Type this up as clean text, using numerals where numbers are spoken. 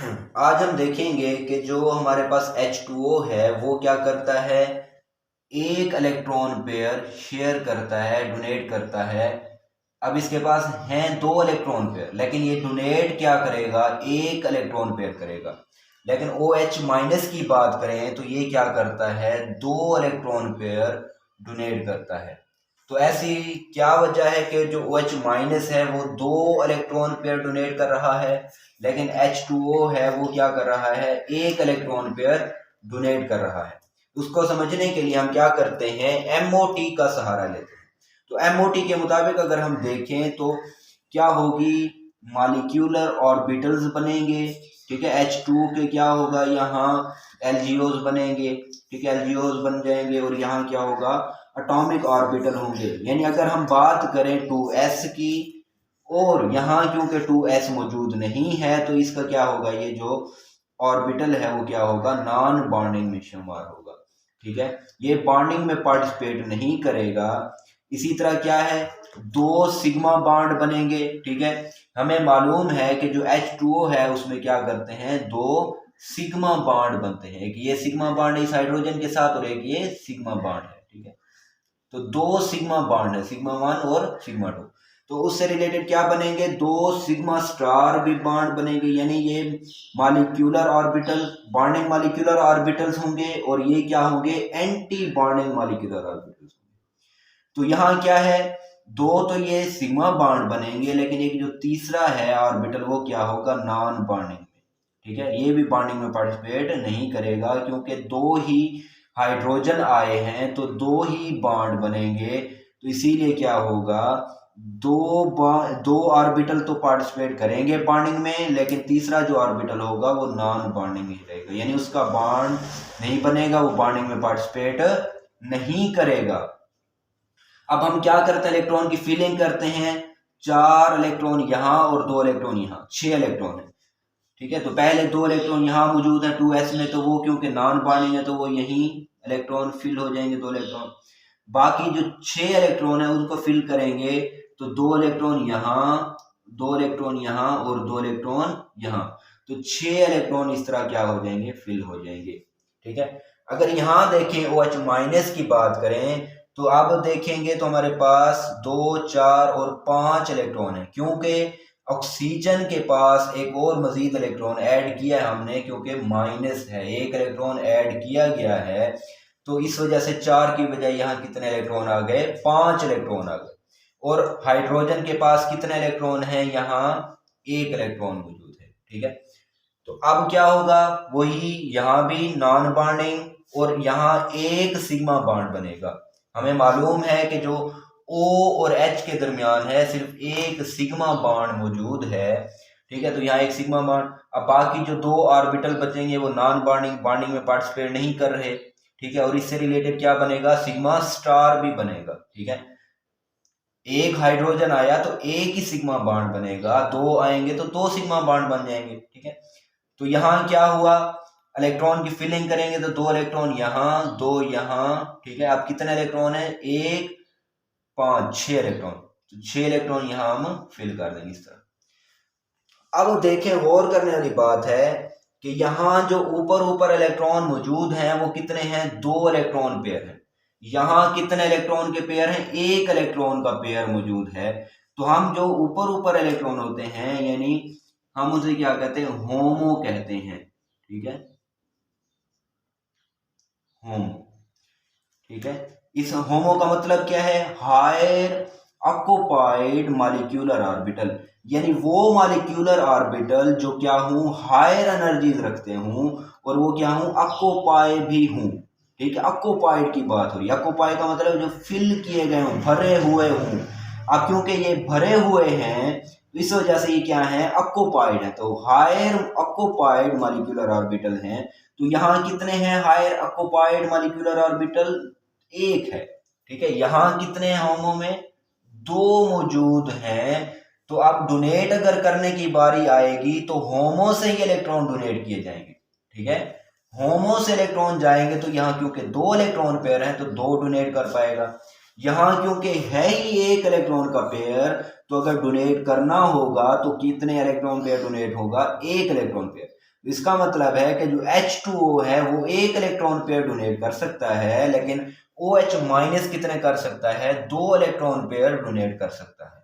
आज हम देखेंगे कि जो हमारे पास H2O है वो क्या करता है, एक इलेक्ट्रॉन पेयर शेयर करता है, डोनेट करता है। अब इसके पास हैं दो इलेक्ट्रॉन पेयर, लेकिन ये डोनेट क्या करेगा, एक इलेक्ट्रॉन पेयर करेगा। लेकिन OH माइनस की बात करें तो ये क्या करता है, दो इलेक्ट्रॉन पेयर डोनेट करता है। तो ऐसी क्या वजह है कि जो OH माइनस है वो दो इलेक्ट्रॉन पेयर डोनेट कर रहा है, लेकिन H2O है वो क्या कर रहा है, एक इलेक्ट्रॉन पेयर डोनेट कर रहा है। उसको समझने के लिए हम क्या करते हैं, MOT का सहारा लेते हैं। तो MOT के मुताबिक अगर हम देखें तो क्या होगी, मॉलिक्यूलर ऑर्बिटल्स बनेंगे। ठीक है, H2 के क्या होगा, यहाँ LGOs बनेंगे। ठीक है, LGOs बन जाएंगे और यहाँ क्या होगा, एटॉमिक ऑर्बिटल होंगे। यानी अगर हम बात करें 2s की, और यहाँ क्योंकि 2s मौजूद नहीं है तो इसका क्या होगा, ये जो ऑर्बिटल है वो क्या होगा, नॉन बॉन्डिंग में शुमार होगा। ठीक है, ये बॉन्डिंग में पार्टिसिपेट नहीं करेगा। इसी तरह क्या है, दो सिग्मा बॉन्ड बनेंगे। ठीक है, हमें मालूम है कि जो H2O है उसमें क्या करते हैं, दो सिग्मा बॉन्ड बनते हैं। एक ये सिग्मा बॉन्ड इस हाइड्रोजन के साथ और एक ये सिग्मा बॉन्ड है। ठीक है, तो दो सिग्मा बॉन्ड है, सिग्मा 1 और सिग्मा 2। तो उससे रिलेटेड क्या बनेंगे, दो सिग्मा स्टार भी बॉन्ड बनेंगे। यानी ये molecular orbital, bonding molecular orbitals होंगे, और ये क्या होंगे, एंटी बॉन्डिंग मॉलिक्यूलर ऑर्बिटल्स। तो यहाँ क्या है, दो तो ये सिग्मा बॉन्ड बनेंगे, लेकिन एक जो तीसरा है ऑर्बिटल वो क्या होगा, नॉन बॉन्डिंग में। ठीक है, ये भी बॉन्डिंग में पार्टिसिपेट नहीं करेगा, क्योंकि दो ही हाइड्रोजन आए हैं तो दो ही बॉन्ड बनेंगे। तो इसीलिए क्या होगा, दो ऑर्बिटल तो पार्टिसिपेट करेंगे बॉन्डिंग में, लेकिन तीसरा जो ऑर्बिटल होगा वो नॉन बॉन्डिंग ही रहेगा। यानी उसका बॉन्ड नहीं बनेगा, वो बॉन्डिंग में पार्टिसिपेट नहीं करेगा। अब हम क्या करते हैं, इलेक्ट्रॉन की फिलिंग करते हैं। चार इलेक्ट्रॉन यहाँ और दो इलेक्ट्रॉन यहाँ, 6 इलेक्ट्रॉन है। ठीक है, तो पहले दो इलेक्ट्रॉन यहाँ मौजूद है 2s में, तो वो क्योंकि नॉन बॉन्डिंग है तो वो यहीं इलेक्ट्रॉन फिल हो जाएंगे, दो इलेक्ट्रॉन। बाकी जो 6 इलेक्ट्रॉन है उनको फिल करेंगे, तो दो इलेक्ट्रॉन यहाँ, दो इलेक्ट्रॉन यहाँ और दो इलेक्ट्रॉन यहाँ। तो 6 इलेक्ट्रॉन इस तरह क्या हो जाएंगे, फिल हो जाएंगे। ठीक है, अगर यहाँ देखें OH माइनस की बात करें तो अब देखेंगे तो हमारे पास 2, 4 और 5 इलेक्ट्रॉन है, क्योंकि ऑक्सीजन के पास एक और मजीद इलेक्ट्रॉन ऐड किया है हमने, क्योंकि माइनस है, एक इलेक्ट्रॉन ऐड किया गया है। तो इस वजह से 4 की बजाय यहाँ कितने इलेक्ट्रॉन आ गए, 5 इलेक्ट्रॉन आ गए। और हाइड्रोजन के पास कितने इलेक्ट्रॉन है, यहाँ एक इलेक्ट्रॉन मौजूद है। ठीक है, तो अब क्या होगा, वही यहाँ भी नॉन बॉन्डिंग, और यहाँ एक सिग्मा बॉन्ड बनेगा। हमें मालूम है कि जो O और H के दरमियान है सिर्फ एक सिग्मा बॉन्ड मौजूद है। ठीक है, तो यहाँ एक सिग्मा बॉन्ड। अब बाकी जो दो ऑर्बिटल बचेंगे वो नॉन बॉन्डिंग, बॉन्डिंग में पार्टिसिपेट नहीं कर रहे। ठीक है, और इससे रिलेटेड क्या बनेगा, सिग्मा स्टार भी बनेगा। ठीक है, एक हाइड्रोजन आया तो एक ही सिग्मा बॉन्ड बनेगा, दो आएंगे तो दो सिग्मा बॉन्ड बन जाएंगे। ठीक है, तो यहाँ क्या हुआ, इलेक्ट्रॉन की फिलिंग करेंगे तो दो इलेक्ट्रॉन यहाँ, दो यहाँ। ठीक है, अब कितने इलेक्ट्रॉन है, एक, 5, 6 इलेक्ट्रॉन। तो 6 इलेक्ट्रॉन यहाँ हम फिल कर देंगे इस तरह। अब देखें, गौर करने वाली बात है कि यहाँ जो ऊपर ऊपर इलेक्ट्रॉन मौजूद हैं वो कितने हैं, दो इलेक्ट्रॉन पेयर हैं। यहाँ कितने इलेक्ट्रॉन के पेयर हैं, एक इलेक्ट्रॉन का पेयर मौजूद है। तो हम जो ऊपर ऊपर इलेक्ट्रॉन होते हैं, यानी हम उसे क्या कहते हैं, होमो कहते हैं। ठीक है, होमो। ठीक है, इस होमो का मतलब क्या है, हायर ऑक्युपाइड मॉलिक्यूलर ऑर्बिटल। यानी वो मॉलिक्यूलर ऑर्बिटल जो क्या हूं, हायर एनर्जीज रखते हूं, और वो क्या हूं, ऑक्युपाई भी हूं। ठीक है, ऑक्युपाइड की बात हो रही है। ऑक्युपाई का मतलब जो फिल किए गए हों, भरे हुए हों। अब क्योंकि ये भरे हुए हैं तो इस वजह से ये क्या है, ऑक्युपाइड है। तो हायर ऑक्युपाइड मॉलिक्यूलर ऑर्बिटल हैं। तो यहाँ कितने हैं हायर ऑक्युपाइड मॉलिक्यूलर ऑर्बिटल, एक है। ठीक है, यहाँ कितने होमो में, दो मौजूद हैं। तो अब डोनेट अगर करने की बारी आएगी तो होमो से ही इलेक्ट्रॉन डोनेट किए जाएंगे। ठीक है, होमो से इलेक्ट्रॉन जाएंगे तो यहाँ क्योंकि दो इलेक्ट्रॉन पेयर है तो दो डोनेट कर पाएगा। यहाँ क्योंकि है ही एक इलेक्ट्रॉन का पेयर, तो अगर डोनेट करना होगा तो कितने इलेक्ट्रॉन पेयर डोनेट होगा, एक इलेक्ट्रॉन पेयर। इसका मतलब है कि जो H2O है वो एक इलेक्ट्रॉन पेयर डोनेट कर सकता है, लेकिन OH माइनस कितने कर सकता है? 2 इलेक्ट्रॉन पेयर डोनेट कर सकता है।